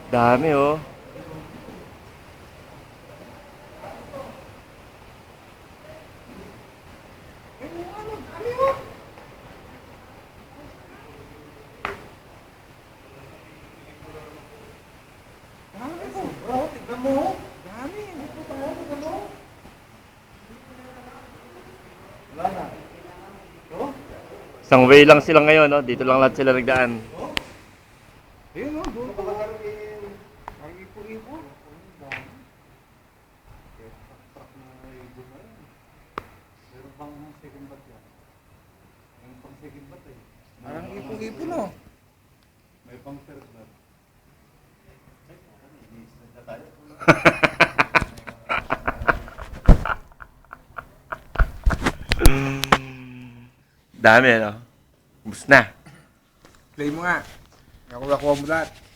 Dami oh. Dami po. Bro, tignan mo. Dami. Dito tayo, tignan mo. Wala na. Oh, Isang way lang sila ngayon, no? Dito lang lahat sila nagdaan. ayun o. Doon pa lang ang ipo-ipo. Meron bang second bat yan? May pang second bat eh. Parang ipo-ipo no. May pang third bat. Dami, no? Ubus na. Play mo nga. Nakuha mo lahat.